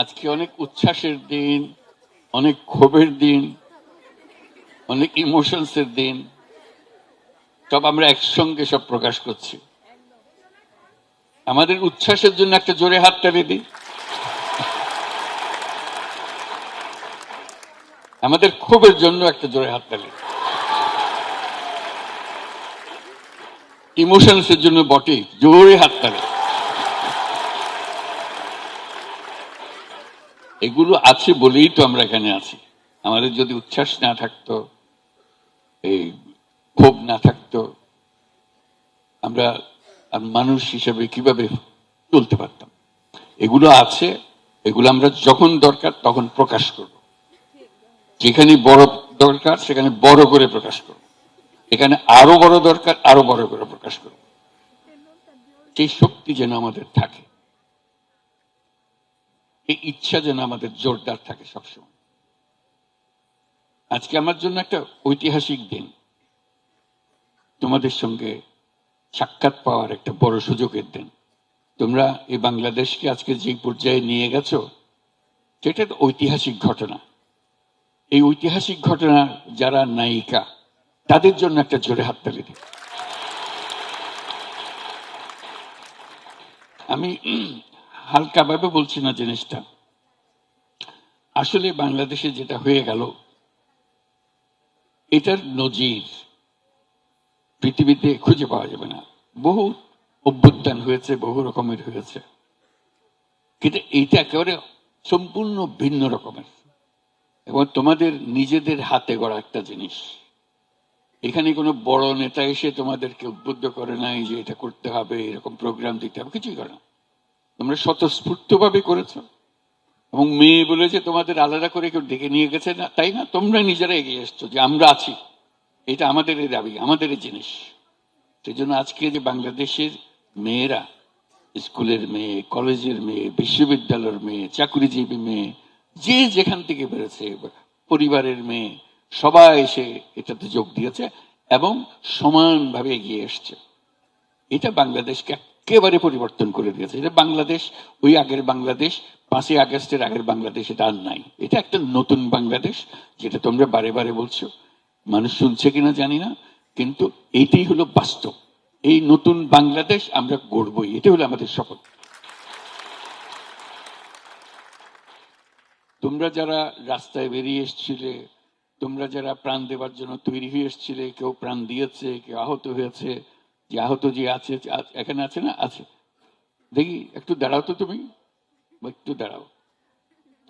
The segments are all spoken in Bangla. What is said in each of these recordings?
আজকে অনেক উচ্ছ্বাসের দিন, অনেক ক্ষোভের দিন, অনেক ইমোশনসের দিন, সব আমরা একসঙ্গে সব প্রকাশ করছি। আমাদের উচ্ছ্বাসের জন্য একটা জোরে হাততালি দিই, আমাদের ক্ষোভের জন্য একটা জোরে হাততালি, ইমোশনসের জন্য বটে জোরে হাততালি। এগুলো আছে বলেই তো আমরা এখানে আছি। আমাদের যদি উচ্ছ্বাস না থাকতো, এই ক্ষোভ না থাকতো, আমরা মানুষ হিসেবে কিভাবে চলতে পারতাম? এগুলো আছে, এগুলো আমরা যখন দরকার তখন প্রকাশ করব। যেখানে বড় দরকার সেখানে বড় করে প্রকাশ করব, এখানে আরো বড় দরকার আরো বড় করে প্রকাশ করব। সেই শক্তি যেন আমাদের থাকে, এই ইচ্ছা যেন আমাদের জোরদার থাকে সবসময়। আজকে আমার জন্য একটা ঐতিহাসিক দিন, তোমাদের সঙ্গে সাক্ষাৎ পাওয়ার একটা বড় সুযোগের দিন। তোমরা এই বাংলাদেশকে আজকে যে পর্যায়ে নিয়ে গেছো, সেটা ঐতিহাসিক ঘটনা। এই ঐতিহাসিক ঘটনা যারা নায়িকা, তাদের জন্য একটা জোরে হাততালি দিই। আমি হালকাভাবে বলছি না জিনিসটা, আসলে বাংলাদেশে যেটা হয়ে গেল, এটার নজির পৃথিবীতে খুঁজে পাওয়া যাবে না। বহু অভ্যুত্থান হয়েছে, বহু রকমের হয়েছে, কিন্তু এইটা একেবারে সম্পূর্ণ ভিন্ন রকমের এবং তোমাদের নিজেদের হাতে গড়া একটা জিনিস। এখানে কোনো বড় নেতা এসে তোমাদেরকে উদ্বুদ্ধ করে নাই যে এটা করতে হবে, এরকম প্রোগ্রাম দিতে হবে, কিছুই করে না। তোমরা স্বতঃস্ফূর্ত ভাবে করেছো এবং মেয়ে বলেছে তোমাদের আলাদা করে কেউ ডেকে নিয়ে গেছে না, তাই না? তোমরা নিজেরা এগিয়ে এসছো যে আমরা আছি, এটা আমাদের দাবি, আমাদের জিনিস। সেই জন্য আজকে যে বাংলাদেশের মেয়েরা, স্কুলের মেয়ে, কলেজের মেয়ে, বিশ্ববিদ্যালয়ের মেয়ে, চাকরিজীবী মেয়ে, যে যেখান থেকে বেরোছে, পরিবারের মেয়ে, সবাই এসে এটাতে যোগ দিয়েছে এবং সমানভাবে এগিয়ে এসছে। এটা বাংলাদেশকে একেবারে পরিবর্তন করে দিয়েছে। এটা বাংলাদেশ, ওই আগের বাংলাদেশ, 5ই আগস্টের আগের বাংলাদেশ এটা আর নাই। এটা একটা নতুন বাংলাদেশ, যেটা তোমরা বারে বারে বলছো, মানুষ শুনছে কিনা জানি না, কিন্তু এইটাই হলো বাস্তব। এই নতুন বাংলাদেশ আমরা গড়বই, এটা হলো আমাদের শপথ। তোমরা যারা রাস্তায় বেরিয়ে এসছিলে, তোমরা যারা প্রাণ দেওয়ার জন্য তৈরি হয়ে এসছিলে, কেউ প্রাণ দিয়েছে, কেউ আহত হয়েছে, যে আহত যে আছে এখানে আছে না, আছে, দেখি একটু দাঁড়াও তো, তুমি একটু দাঁড়াও।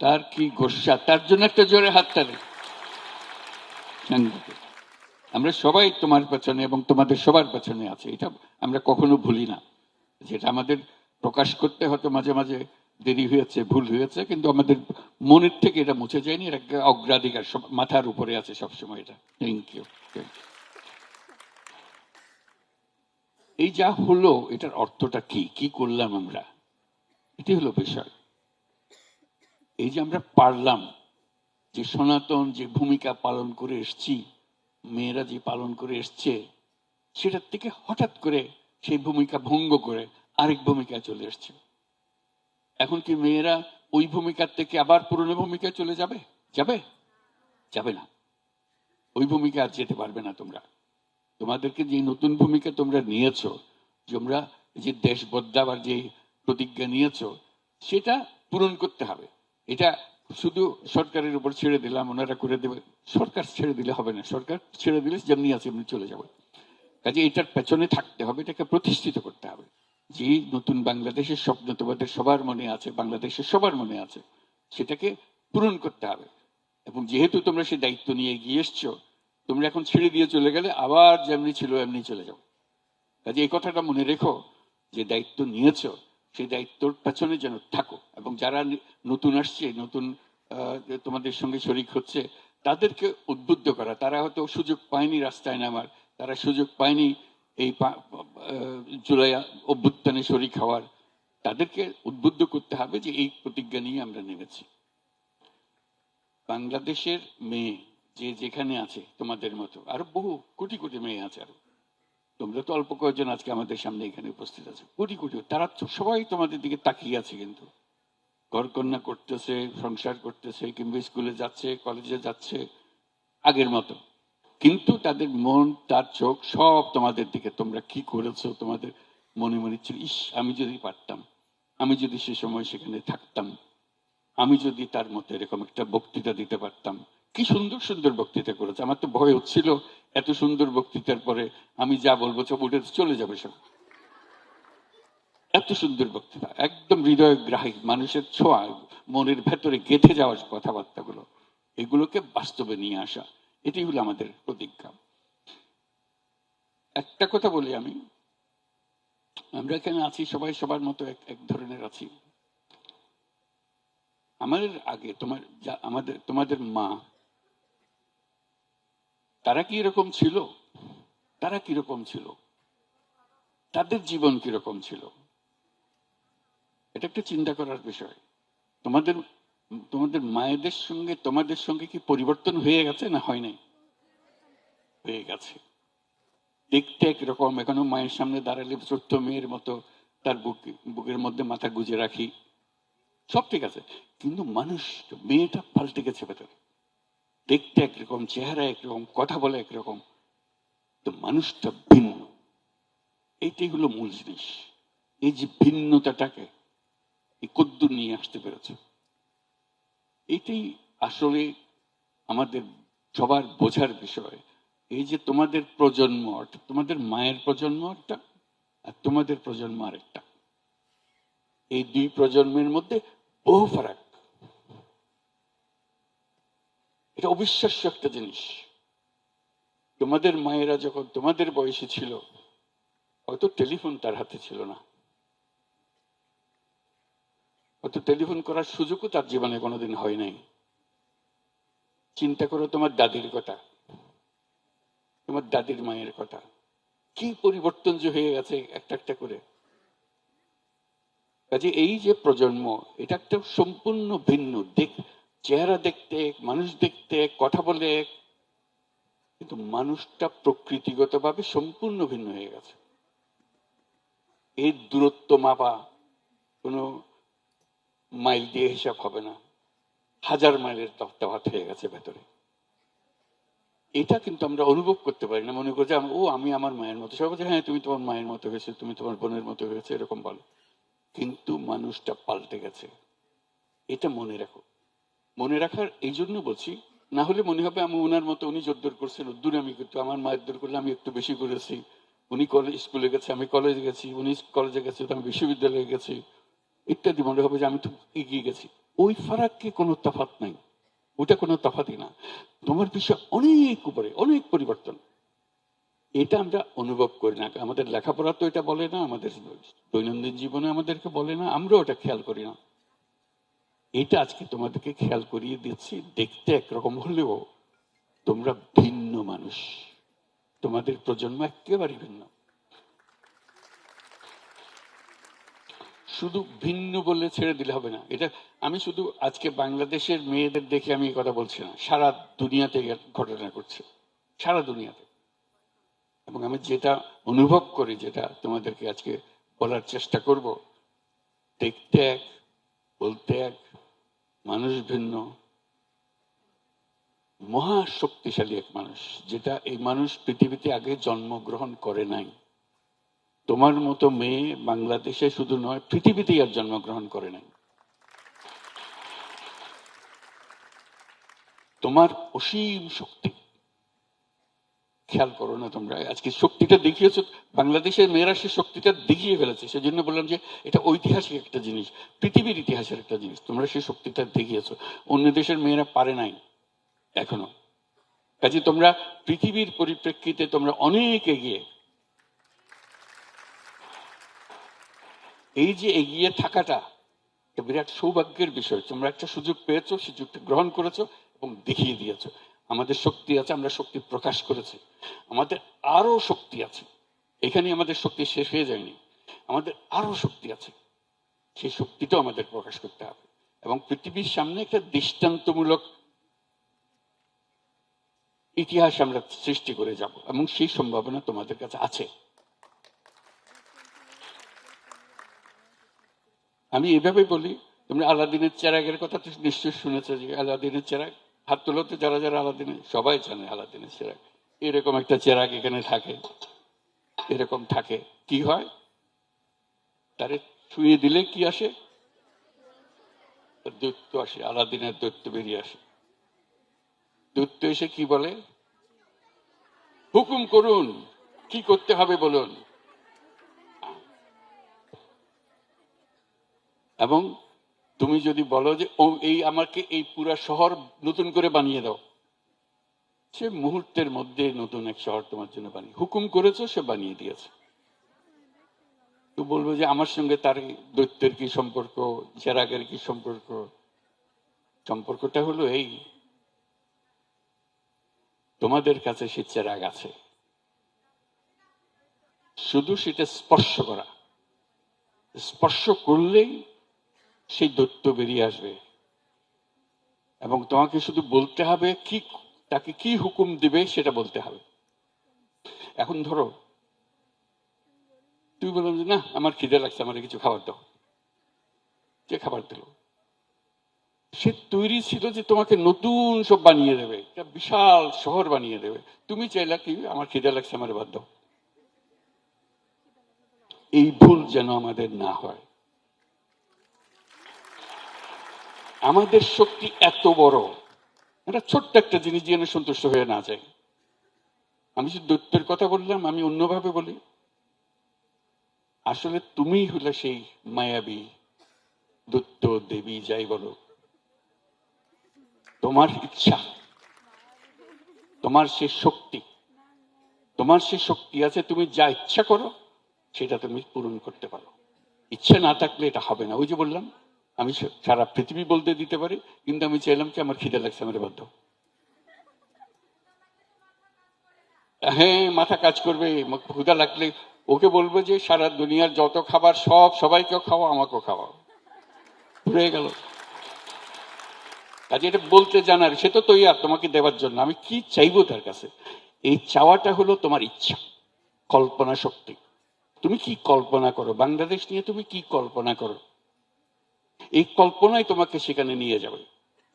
তার কি গোস্বা, তার জন্য একটা জোরে হাততালি। আমরা সবাই তোমার পেছনে এবং তোমাদের সবার পেছনে আছে, এটা আমরা কখনো ভুলি না। যেটা আমাদের প্রকাশ করতে হয়তো মাঝে মাঝে দেরি হয়েছে, ভুল হয়েছে, কিন্তু আমাদের মনের থেকে এটা মুছে যায়নি। এটা একটা অগ্রাধিকার, সব মাথার উপরে আছে সবসময় এটা। Thank you. এই যা হলো, এটার অর্থটা কি, কি করলাম আমরা, এটি হলো বিষয়। এই যে আমরা পারলাম, যে সনাতন যে ভূমিকা পালন করে এসছি, মেয়েরা যে পালন করে এসছে, সেটার থেকে হঠাৎ করে সেই ভূমিকা ভঙ্গ করে আরেক ভূমিকায় চলে এসছে। এখন কি মেয়েরা ওই ভূমিকার থেকে আবার পুরনো ভূমিকায় চলে যাবে? যাবে? যাবে না। ওই ভূমিকা আর যেতে পারবে না তোমরা। তোমাদেরকে যে নতুন ভূমিকা তোমরা নিয়েছো, তোমরা যে দেশ বদলাবার যে প্রতিজ্ঞা নিয়েছো, সেটা পূরণ করতে হবে। এটা শুধু সরকারের উপর ছেড়ে দিলাম, ওনারা করে দেবে, সরকার ছেড়ে দিলে হবে না। সরকার ছেড়ে দিলে যেমনি আছে এমনি চলে যাবে। কাজে এটার পেছনে থাকতে হবে, এটাকে প্রতিষ্ঠিত করতে হবে। যে নতুন বাংলাদেশের স্বপ্ন তোমাদের সবার মনে আছে, বাংলাদেশের সবার মনে আছে, সেটাকে পূরণ করতে হবে। এবং যেহেতু তোমরা সেই দায়িত্ব নিয়ে এগিয়ে এসছো, তোমরা এখন ছেড়ে দিয়ে চলে গেলে আবার যেমনি ছিল এমনি চলে যাও। কাজে এই কথাটা মনে রেখো, যে দায়িত্ব নিয়েছো সেই দায়িত্বর পেছনে যেন থাকো। এবং যারা নতুন আসছে, নতুন তোমাদের সঙ্গে শরিক হচ্ছে, তাদেরকে উদ্বুদ্ধ করা। তারা হয়তো সুযোগ পায়নি রাস্তায় নামার, তারা সুযোগ পায়নি এই জুলাই অভ্যুত্থানে শরিক হওয়ার, তাদেরকে উদ্বুদ্ধ করতে হবে যে এই প্রতিজ্ঞা নিয়ে আমরা নেমেছি। বাংলাদেশের মেয়ে যে যেখানে আছে, তোমাদের মতো আরো বহু কোটি কোটি মেয়ে আছে, আরো তোমরা তো অল্প কয়েকজন আজকে আমাদের সামনে এখানে উপস্থিত আছে, কোটি কোটি, তারা সবাই তোমাদের দিকে তাকিয়ে আছে। কিন্তু ঘরকন্যা করতেছে, সংসার করতেছে, কিংবা স্কুলে যাচ্ছে, কলেজে যাচ্ছে আগের মতো, কিন্তু তাদের মন, তার চোখ সব তোমাদের দিকে। তোমরা কি করেছো, তোমাদের মনে মনে ছিল, ইস আমি যদি পারতাম, আমি যদি সে সময় সেখানে থাকতাম, আমি যদি তার মতো এরকম একটা বক্তৃতা দিতে পারতাম। কি সুন্দর সুন্দর বক্তৃতা করেছে। আমার তো ভয় হচ্ছিল এত সুন্দর বক্তৃতার পরে আমি যা বলবো সব উঠে চলে যাবে সব। এত সুন্দর বক্তৃতা, একদম হৃদয়গ্রাহী, মানুষের ছোঁয়া, মনের ভেতরে গেঁথে যাওয়ার কথাবার্তাগুলো, এগুলোকে বাস্তবে নিয়ে আসা, এটাই হলো আমাদের প্রতিজ্ঞা। একটা কথা বলি আমি, আমরা এখানে আছি সবাই সবার মতো এক এক ধরনের আছি। আমাদের আগে তোমাদের মা, তারা কি এরকম ছিল? তারা কিরকম ছিল? তাদের জীবন কিরকম ছিল? এটা একটা চিন্তা করার বিষয়। তোমাদের তোমাদের মায়েদের সঙ্গে তোমাদের সঙ্গে কি পরিবর্তন হয়ে গেছে না হয় নাই? হয়ে গেছে। দেখতে একরকম, এখনো মায়ের সামনে দাঁড়ালে ছোট্ট মেয়ের মতো তার বুকের মধ্যে মাথা গুজে রাখি, সব ঠিক আছে, কিন্তু মানুষ, মেয়েটা পাল্টে গেছে ভেতরে। দেখতে একরকম, চেহারা একরকম, কথা বলে একরকম, তো মানুষটা ভিন্ন। এইটাই হলো মূল জিনিস। এই যে ভিন্নতাটাকে এই কদ্দুর নিয়ে আসতে পেরেছে, এটাই আসলে আমাদের সবার বোঝার বিষয়। এই যে তোমাদের প্রজন্ম, তোমাদের মায়ের প্রজন্ম একটা, আর তোমাদের প্রজন্ম আরেকটা, এই দুই প্রজন্মের মধ্যে বহু ফারাক। এটা অবিশ্বাস্য একটা জিনিস। তোমাদের মায়েরা যখন তোমাদের বয়সে ছিল, হয়তো টেলিফোন তার হাতে ছিল না, হয়তো টেলিফোন করার সুযোগও তার জীবনে কোনোদিন হয় নাই। চিন্তা করো তোমার দাদির কথা, তোমার দাদির মায়ের কথা, কি পরিবর্তন যে হয়ে গেছে একটা একটা করে। কাজে এই যে প্রজন্ম, এটা একটা সম্পূর্ণ ভিন্ন দিক। চেহারা দেখতে, মানুষ দেখতে, কথা বলে, কিন্তু মানুষটা প্রকৃতিগতভাবে সম্পূর্ণ ভিন্ন হয়ে গেছে। এই দূরত্ব মাপা কোনো মাইল দিয়ে হিসাব হবে না, হাজার মাইলের তফাৎ হয়ে গেছে ভেতরে। এটা কিন্তু আমরা অনুভব করতে পারি না, মনে করি যে ও আমি আমার মায়ের মতো। সবাই বলছে হ্যাঁ তুমি তোমার মায়ের মতো হয়েছে, তুমি তোমার বোনের মতো হয়েছে, এরকম বলো, কিন্তু মানুষটা পাল্টে গেছে। এটা মনে রাখো। মনে রাখার এই জন্য বলছি, না হলে মনে হবে আমি ওনার মতো, উনি জোরদোর করছেন ওদ্দুর আমি কিন্তু, আমার মায়ের দোর করলে আমি একটু বেশি করেছি, উনি কলেজ স্কুলে গেছে আমি কলেজে গেছি, উনি কলেজে গেছে তো আমি বিশ্ববিদ্যালয়ে গেছি, ইত্যাদি। মনে হবে যে আমি তো এগিয়ে গেছি। ওই ফারাককে কোনো তফাৎ নাই, ওটা কোনো তফাতই না। তোমার বিষয় অনেক উপরে, অনেক পরিবর্তন। এটা আমরা অনুভব করি না, আমাদের লেখাপড়া তো এটা বলে না, আমাদের দৈনন্দিন জীবনে আমাদেরকে বলে না, আমরাও এটা খেয়াল করি না। এটা আজকে তোমাদেরকে খেয়াল করিয়ে দিচ্ছি। দেখতে একরকম হলেও তোমরা ভিন্ন মানুষ, তোমাদের প্রজন্ম একেবারে ভিন্ন। শুধু ভিন্ন বললে ছেড়ে দিলে হবে না। এটা আমি শুধু আজকে বাংলাদেশের মেয়েদের দেখে আমি এই কথা বলছি না, সারা দুনিয়াতে ঘটনা করছে, সারা দুনিয়াতে। এবং আমি যেটা অনুভব করি, যেটা তোমাদেরকে আজকে বলার চেষ্টা করব, দেখতে এক, বলতে এক, মানুষ ভিন্ন, মহা শক্তিশালী এক মানুষ, যেটা এই মানুষ পৃথিবীতে আগে জন্মগ্রহণ করে নাই। তোমার মতো মেয়ে বাংলাদেশে শুধু নয়, পৃথিবীতেই আর জন্মগ্রহণ করে নাই। তোমার অসীম শক্তি খেয়াল করো না তোমরা? আজকে শক্তিটা দেখিয়েছো, বাংলাদেশের মেয়েরা সে শক্তিটা দেখিয়ে ফেলেছে। সেজন্য বললাম যে এটা ঐতিহাসিক একটা জিনিস, পৃথিবীর ইতিহাসের একটা জিনিস। তোমরা সেই শক্তিটা দেখিয়েছো, অন্য দেশের মেয়েরা পারে নাই এখনো। কাজে তোমরা পৃথিবীর পরিপ্রেক্ষিতে তোমরা অনেক এগিয়ে। এই যে এগিয়ে থাকাটা বিরাট সৌভাগ্যের বিষয়। তোমরা একটা সুযোগ পেয়েছো, সুযোগটা গ্রহণ করেছো এবং দেখিয়ে দিয়েছো। আমাদের শক্তি আছে, আমরা শক্তি প্রকাশ করেছি। আমাদের আরো শক্তি আছে, এখানে আমাদের শক্তি শেষ হয়ে যায়নি, আমাদের আরো শক্তি আছে। সেই শক্তিটাও আমাদের প্রকাশ করতে হবে এবং পৃথিবীর সামনে একটা দৃষ্টান্তমূলক ইতিহাস আমরা সৃষ্টি করে যাব, এবং সেই সম্ভাবনা তোমাদের কাছে আছে। আমি এভাবে বলি, তোমরা আলাদিনের চেরাগের কথা তো নিশ্চয়ই শুনেছো, যে আলাদিনের চেরাগ, হাত তোলো তো যারা যারা আলাদিনের, সবাই জানে আলাদিনের চেরাগ। এরকম একটা চেরাগ এখানে থাকে, এরকম থাকে, কি হয় তারে ছুঁয়ে দিলে কি আসে? দৈত্য আসে, আলাদিনের দৈত্য বেরিয়ে আসে। দৈত্য এসে কি বলে? হুকুম করুন, কি করতে হবে বলুন। এবং তুমি যদি বলো যে ও এই আমাকে এই পুরা শহর নতুন করে বানিয়ে দাও, সে মুহূর্তের মধ্যে নতুন এক শহর তোমার জন্য বানিয়ে, হুকুম করেছো, সে বানিয়ে দিয়েছে। তো বলবো যে আমার সঙ্গে তার দৈত্যের কি সম্পর্ক, চেরাগের কি সম্পর্ক? সম্পর্কটা হলো এই, তোমাদের কাছে সে চেরাগ আছে, শুধু সেটা স্পর্শ করা, স্পর্শ করলেই সেই দৈত্য বেরিয়ে আসবে। এবং তোমাকে শুধু বলতে হবে কি, তাকে কি হুকুম দিবে সেটা বলতে হবে। এখন ধরো তুই বললাম যে না আমার খিদে লাগছে, আমার কিছু খাবার দাও, যে খাবার দিল, সে তৈরি ছিল যে তোমাকে নতুন সব বানিয়ে দেবে, একটা বিশাল শহর বানিয়ে দেবে। তুমি চাইলা কি আমার খিদে লাগছে, আমার বাদ দাও। এই ভুল যেন আমাদের না হয়। আমাদের শক্তি এত বড়, এটা ছোট্ট একটা জিনিস যেন সন্তুষ্ট হয়ে না যায়। আমি যে দৈত্যের কথা বললাম, আমি অন্যভাবে বলি, আসলে তুমি হলে সেই মায়াবী দৈত্য দেবী যাই বলো, তোমার ইচ্ছা, তোমার সে শক্তি, তোমার সে শক্তি আছে, তুমি যা ইচ্ছা করো সেটা তুমি পূরণ করতে পারো। ইচ্ছা না থাকলে এটা হবে না। ওই যে বললাম, আমি সারা পৃথিবী বলতে দিতে পারি, কিন্তু আমি চাইলাম কি আমার খিদে লাগছে, আমার বাধ্য। হ্যাঁ, মাথা কাজ করবে, ক্ষুধা লাগলে ওকে বলবো যে সারা দুনিয়ার যত খাবার সব সবাইকেও খাওয়া, আমাকেও খাওয়া, হয়ে গেল। কাজে এটা বলতে জানার, সে তো তৈরি তোমাকে দেওয়ার জন্য। আমি কি চাইবো তার কাছে? এই চাওয়াটা হলো তোমার ইচ্ছা, কল্পনা শক্তি। তুমি কি কল্পনা করো, বাংলাদেশ নিয়ে তুমি কি কল্পনা করো, এই কল্পনাই তোমাকে সেখানে নিয়ে যাবে।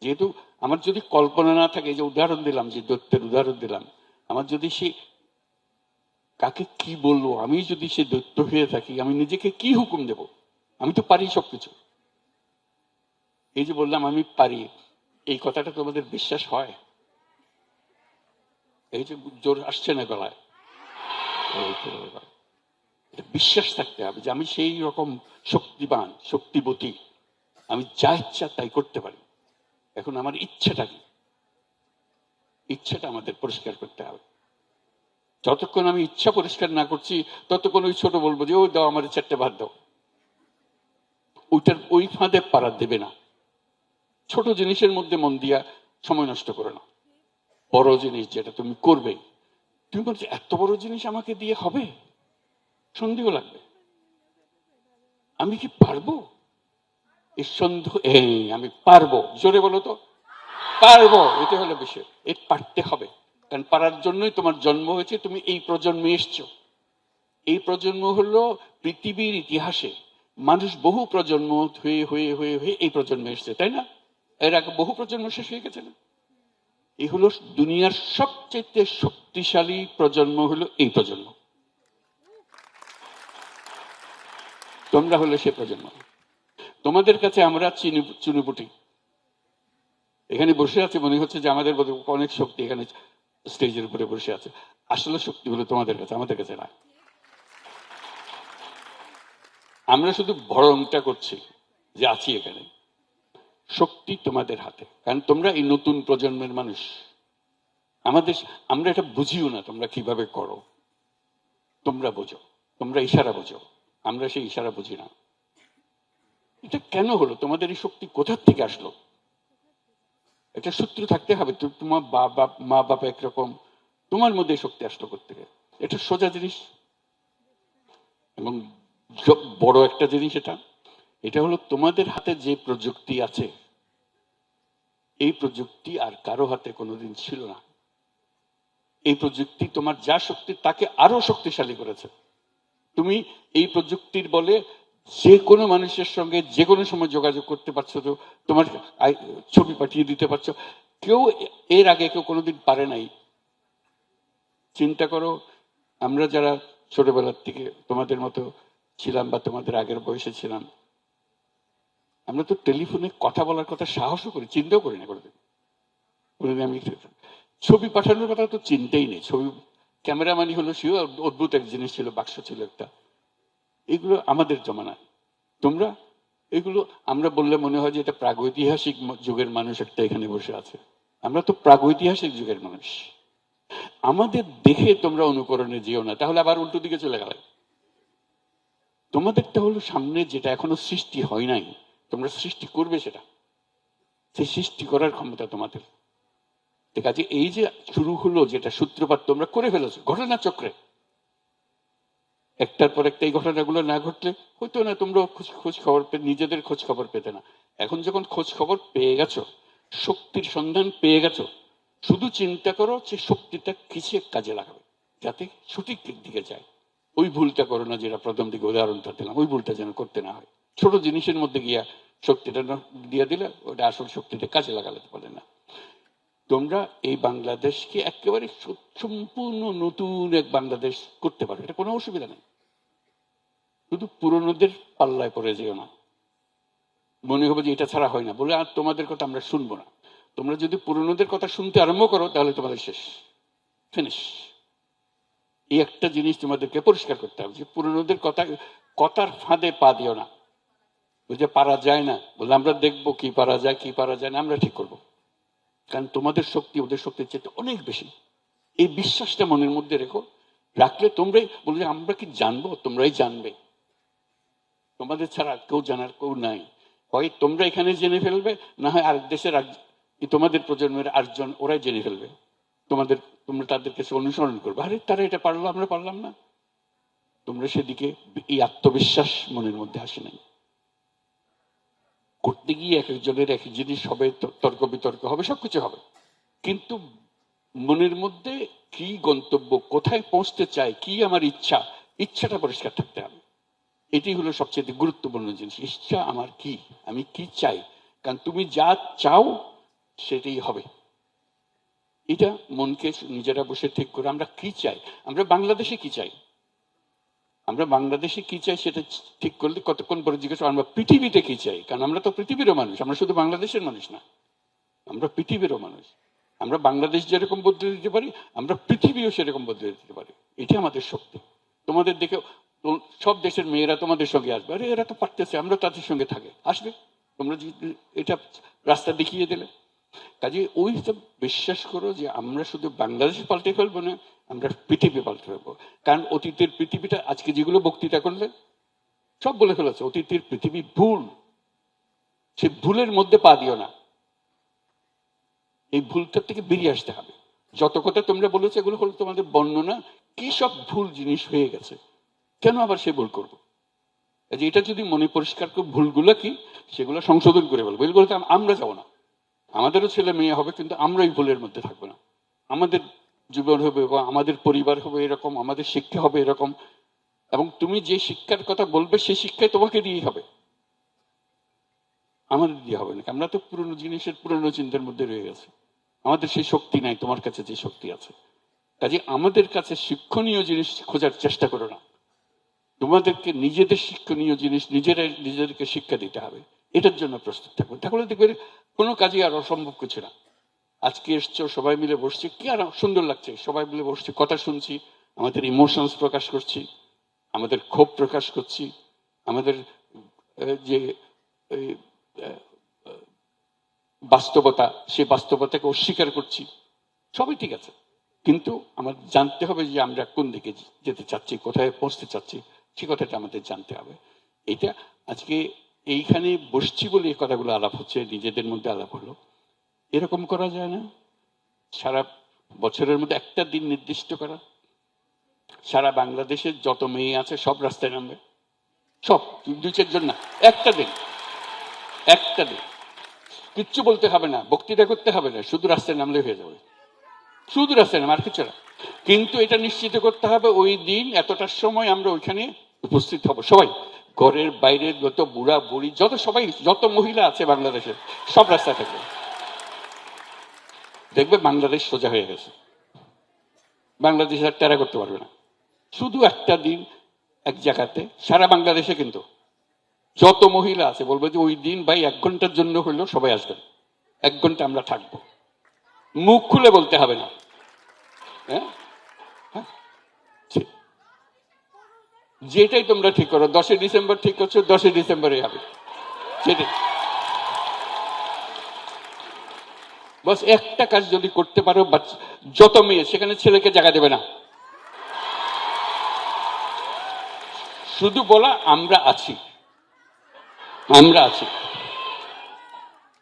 যেহেতু আমার যদি কল্পনা না থাকে, যে উদাহরণ দিলাম, যে দৈত্যের উদাহরণ দিলাম, আমার যদি সে কাকে কি বলবো, আমি যদি সে দৈত্য হয়ে থাকি, আমি নিজেকে কি হুকুম দেব? আমি তো পারি সবকিছু। এই যে বললাম আমি পারি, এই কথাটা তোমাদের বিশ্বাস হয়? এই যে জোর আসছে না গলায়, বিশ্বাস থাকতে হবে যে আমি সেই রকম শক্তিবান, শক্তিবতী, আমি যা ইচ্ছা তাই করতে পারি। এখন আমার ইচ্ছাটা কি? ইচ্ছাটা আমাদের পরিষ্কার করতে হবে। যতক্ষণ আমি ইচ্ছা পরিষ্কার না করছি, ততক্ষণ ওই ছোট বলবো যে ও দাও আমার 4টে ভাত দাও, ওইটার ওই ফাঁদে পাড়া দেবে না। ছোট জিনিসের মধ্যে মন দিয়া সময় নষ্ট করে না। বড় জিনিস যেটা তুমি করবে, তুমি বলছো এত বড় জিনিস আমাকে দিয়ে হবে, সন্দেহ লাগবে, আমি কি পারবো? এই সন্দেহ, এই আমি পারবো, জোরে বলো তো, পারবো, এটা হলো বিষয়। এই পারতে হবে, কারণ পারার জন্যই তোমার জন্ম হয়েছে, তুমি এই প্রজন্মে এসছো। এই প্রজন্ম হলো পৃথিবীর ইতিহাসে মানুষ বহু প্রজন্ম হয়ে হয়ে হয়ে হয়ে এই প্রজন্মে এসছে, তাই না? এর আগে বহু প্রজন্ম শেষ হয়ে গেছে না? এই হলো দুনিয়ার সবচেয়ে শক্তিশালী প্রজন্ম, হলো এই প্রজন্ম। তোমরা হলে সে প্রজন্ম। তোমাদের কাছে আমরা চুনুপুটি, এখানে বসে আছে, মনে হচ্ছে যে আমাদের অনেক শক্তি এখানে স্টেজের উপরে বসে আছে। আসলে শক্তি হলো তোমাদের কাছে, আমাদের কাছে না। আমরা শুধু ভরংটা করছি যে আছি এখানে। শক্তি তোমাদের হাতে, কারণ তোমরা এই নতুন প্রজন্মের মানুষ। আমাদের, আমরা এটা বুঝিও না তোমরা কিভাবে করো, তোমরা বোঝো, তোমরা ইশারা বোঝো, আমরা সেই ইশারা বুঝি না। এটা কেন হলো? তোমাদের এই শক্তি কোথার থেকে আসলো? এটা সূত্র থাকতে হবে। তোমার বাবা মা বাবা একরকম, তোমার মধ্যে শক্তি আসলো করতে, এটা সোজা জিনিস। এবং বড় একটা জিনিস এটা, এটা হলো তোমাদের হাতে যে প্রযুক্তি আছে, এই প্রযুক্তি আর কারো হাতে কোনোদিন ছিল না। এই প্রযুক্তি তোমার যা শক্তি তাকে আরো শক্তিশালী করেছে। তুমি এই প্রযুক্তির বলে যে কোনো মানুষের সঙ্গে যে কোনো সময় যোগাযোগ করতে পারছো, তো তোমার ছবি পাঠিয়ে দিতে পারছো। কেউ এর আগে কেউ কোনোদিন পারে নাই। চিন্তা করো, আমরা যারা ছোটবেলার থেকে তোমাদের মতো ছিলাম বা তোমাদের আগের বয়সে ছিলাম, আমরা তো টেলিফোনে কথা বলার কথা সাহসও করি, চিন্তাও করি না কোনোদিন। আমি ছবি পাঠানোর কথা তো চিন্তাই নেই। ছবি ক্যামেরাম্যানই হলো, সেও অদ্ভুত এক জিনিস ছিল, বাক্স ছিল একটা। এগুলো আমাদের জমানা। তোমরা এগুলো আমরা বললে মনে হয় যে এটা প্রাগৈতিহাসিক যুগের মানুষ একটা এখানে বসে আছে। আমরা তো প্রাগৈতিহাসিক যুগের মানুষ। আমাদের দেখে তোমরা অনুকরণে যেও না, তাহলে আবার উল্টো দিকে চলে গেলে। তোমাদেরটা হলো সামনে, যেটা এখনো সৃষ্টি হয় নাই, তোমরা সৃষ্টি করবে সেটা। সেই সৃষ্টি করার ক্ষমতা তোমাদের। ঠিক আছে, এই যে শুরু হলো, যেটা সূত্রপাত তোমরা করে ফেলেছো ঘটনা চক্রে, একটার পর একটা এই ঘটনাগুলো না ঘটলে হইতো না। তোমরা খোঁজ খবর নিজেদের খোঁজ খবর পেতে না। এখন যখন খোঁজ খবর পেয়ে গেছো, শক্তির সন্ধান পেয়ে গেছো, শুধু চিন্তা করো যে শক্তিটা কিসে কাজে লাগাবে যাতে সঠিক দিকে যায়। ওই ভুলটা করো না, যেটা প্রথম দিকে উদাহরণটা দিলাম, ওই ভুলটা যেন করতে না হয়। ছোট জিনিসের মধ্যে গিয়া শক্তিটা দিয়ে দিলে ওটা আসল শক্তিটা কাজে লাগাতে পারে না। তোমরা এই বাংলাদেশকে একেবারে সম্পূর্ণ নতুন এক বাংলাদেশ করতে পারো, এটা কোনো অসুবিধা নেই। শুধু পুরনোদের পাল্লায় পড়ে যেও না। মনে হবে যে এটা ছাড়া হয় না বলে আর তোমাদের কথা আমরা শুনবো না। তোমরা যদি পুরনোদের কথা শুনতে আরম্ভ করো, তাহলে তোমাদের শেষ, ফিনিশ। এই একটা জিনিস তোমাদেরকে পরিষ্কার করতে হবে, যে পুরনোদের কথার ফাঁদে পা দিও না। বুঝে পারা যায় না বলে আমরা দেখবো কি পারা যায় কি পারা যায় না, আমরা ঠিক করবো। কারণ তোমাদের শক্তি ওদের শক্তির চেয়ে অনেক বেশি। এই বিশ্বাসটা মনের মধ্যে রেখো। রাখলে তোমরাই বলবে আমরা কি জানবো, তোমরাই জানবে। তোমাদের ছাড়া কেউ জানার কেউ নাই। হয় তোমরা এখানে জেনে ফেলবে, না হয় আরেক দেশের তোমাদের প্রজন্মের আরেকজন ওরাই জেনে ফেলবে। তোমরা তাদের কাছে অনুসরণ করবে, আরে তারা এটা পারলো আমরা পারলাম না। তোমরা সেদিকে এই আত্মবিশ্বাস মনের মধ্যে আসে নাই। করতে গিয়ে এক একজনের এক এক জিনিস হবে, তর্ক বিতর্ক হবে, সবকিছু হবে, কিন্তু মনের মধ্যে কি গন্তব্য, কোথায় পৌঁছতে চাই, কি আমার ইচ্ছাটা পরিষ্কার থাকতে হবে। এটি হলো সবচেয়ে গুরুত্বপূর্ণ জিনিস। ইচ্ছা আমার কি, আমি কি চাই। কারণ তুমি যা চাও সেটাই হবে। এটা মনকে নিজেরা বসে ঠিক করে আমরা কি চাই, আমরা বাংলাদেশে কি চাই, আমরা বাংলাদেশে কি চাই সেটা ঠিক করলে কতক্ষণ পরে জিজ্ঞাসা আমরা পৃথিবীতে কি চাই। কারণ আমরা তো পৃথিবীরও মানুষ, আমরা শুধু বাংলাদেশের মানুষ না, আমরা পৃথিবীরও মানুষ। আমরা বাংলাদেশ যেরকম বদলে দিতে পারি, আমরা পৃথিবীও সেরকম বদলে দিতে পারি। এটা আমাদের শক্তি। তোমাদের দেখে সব দেশের মেয়েরা তোমাদের সঙ্গে আসবে, আরে এরা তো পারতেছে, আমরা তাদের সঙ্গে থাকে, আসবে। তোমরা এটা রাস্তা দেখিয়ে দিলে। কাজে ওই সব বিশ্বাস করো যে আমরা শুধু বাংলাদেশ পাল্টে ফেলবো না, আমরা পৃথিবী পাল্টে ফেলবো। কারণ অতীতের পৃথিবীটা আজকে যেগুলো বক্তৃতা করলে সব বলে ফেলেছে, অতীতের পৃথিবী ভুল। সে ভুলের মধ্যে পা দিও না। এই ভুলটার থেকে বেরিয়ে আসতে হবে। যত কথা তোমরা বলেছো এগুলো হলো তোমাদের বর্ণনা, কি সব ভুল জিনিস হয়ে গেছে, কেন আবার সে ভুল করবো। এটা যদি মনে পরিষ্কার করে ভুলগুলো কি সেগুলো সংশোধন করে বলবো, এগুলো বলতে আমরা যাবো না। আমাদেরও ছেলে মেয়ে হবে, কিন্তু আমরা এই ভুলের মধ্যে থাকবো না। আমাদের জীবন হবে বা আমাদের পরিবার হবে এরকম, আমাদের শিক্ষা হবে এরকম। এবং তুমি যে শিক্ষার কথা বলবে সেই শিক্ষায় তোমাকে দিয়েই হবে, আমাদের দিয়ে হবে না। আমরা তো পুরনো জিনিসের পুরনো চিন্তার মধ্যে রয়ে গেছে, আমাদের সেই শক্তি নাই তোমার কাছে যে শক্তি আছে। কাজে আমাদের কাছে শিক্ষণীয় জিনিস খোঁজার চেষ্টা করো না। তোমাদেরকে নিজেদের শিক্ষণীয় জিনিস নিজেদেরকে শিক্ষা দিতে হবে। এটার জন্য প্রস্তুত থাকবে, তাহলে দেখবে কোনো কাজই আর অসম্ভব কিছু না। আজকে এসছো, সবাই মিলে বসছি, কি আর সুন্দর লাগছে, সবাই মিলে বসছি, কথা শুনছি, আমাদের ইমোশনস প্রকাশ করছি, আমাদের ক্ষোভ প্রকাশ করছি, আমাদের যে বাস্তবতা, সেই বাস্তবতাকে অস্বীকার করছি, সবই ঠিক আছে। কিন্তু আমার জানতে হবে যে আমরা কোন দিকে যেতে চাচ্ছি, কোথায় পৌঁছতে চাচ্ছি, সে কথাটা আমাদের জানতে হবে। এটা আজকে এইখানে বসছি বলে এই কথাগুলো আলাপ হচ্ছে, নিজেদের মধ্যে আলাপ হলো। এরকম করা যায় না সারা বছরের মধ্যে একটা দিন নির্দিষ্ট করা, সারা বাংলাদেশের যত মেয়ে আছে সব রাস্তায় নামবে, সব, 2-4 জন না, একটা দিন কিচ্ছু বলতে হবে না, বক্তৃতা করতে হবে না, শুধু রাস্তায় নামলে হয়ে যাবে, শুধু রাস্তায় নাম, আর কিছু না। কিন্তু এটা নিশ্চিত করতে হবে ওই দিন এতটার সময় আমরা ওইখানে উপস্থিত হব সবাই। ঘরের বাইরে যত বুড়া বুড়ি যত সবাই যত মহিলা আছে বাংলাদেশের সব রাস্তা থেকে দেখবে বাংলাদেশ সোজা হয়ে গেছে। বাংলাদেশ আর টেরা করতে পারবে না। শুধু একটা দিন এক জায়গাতে সারা বাংলাদেশে কিন্তু যত মহিলা আছে বলবো যে ওই দিন ভাই 1 ঘন্টার জন্য হইলেও সবাই আসবেন, 1 ঘন্টা আমরা থাকবো, মুখ খুলে বলতে হবে না। হ্যাঁ, যেটাই তোমরা ঠিক করো, 10 ডিসেম্বর ঠিক করছো, 10 ডিসেম্বরে হবে সেটাই। বাস একটা কাজ যদি করতে পারো, যত মেয়ে সেখানে ছেলেকে জায়গা দেবে না, শুধু বলা আমরা আছি, আমরা আছি,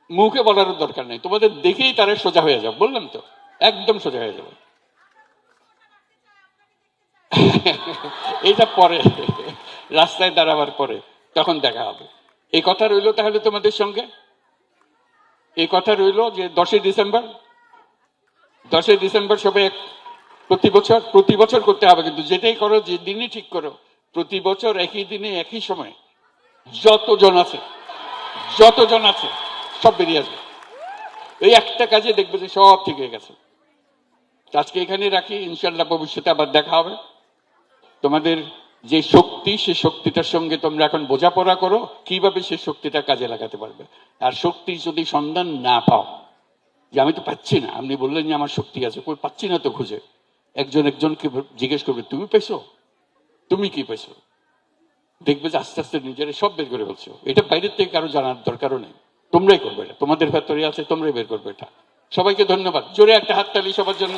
মুখে বলার দরকার নেই, তোমাদের দেখেই তারা সোজা হয়ে যাবে। বললাম তো একদম সোজা হয়ে যাবে। এইটা পরে রাস্তায় দাঁড়াবার পরে তখন দেখা হবে। এই কথা রইল তাহলে তোমাদের সঙ্গে, এই কথা রইল যে 10 ডিসেম্বর, 10 ডিসেম্বর সবাই প্রতি বছর করতে হবে, কিন্তু যেটাই করো যে দিনই ঠিক করো প্রতি বছর একই দিনে একই সময় যতজন আছে সব বেরিয়ে আসবে। এই একটা কাজে দেখবে যে সব ঠিক হয়ে গেছে। আজকে এখানে রাখি, ইনশাল্লাহ ভবিষ্যতে আবার দেখা হবে। তোমাদের যে শক্তি, সে শক্তিটার সঙ্গে তোমরা এখন বোঝাপড়া করো কিভাবে সে শক্তিটা কাজে লাগাতে পারবে। আর শক্তি যদি সন্ধান না পাও, যে আমি তো পাচ্ছি না, আপনি বললেন যে আমার শক্তি আছে, কই পাচ্ছি না তো খুঁজে, একজনকে জিজ্ঞেস করবে তুমি পেয়েছো, তুমি কি পেয়েছো, দেখবে যে আস্তে আস্তে নিজেরা সব বের করে ফেলছো। এটা বাইরের থেকে কারো জানার দরকারও নেই, তোমরাই করবে, এটা তোমাদের ভেতরে আছে, তোমরাই বের করবে এটা। সবাইকে ধন্যবাদ, জোরে একটা হাততালি সবার জন্য।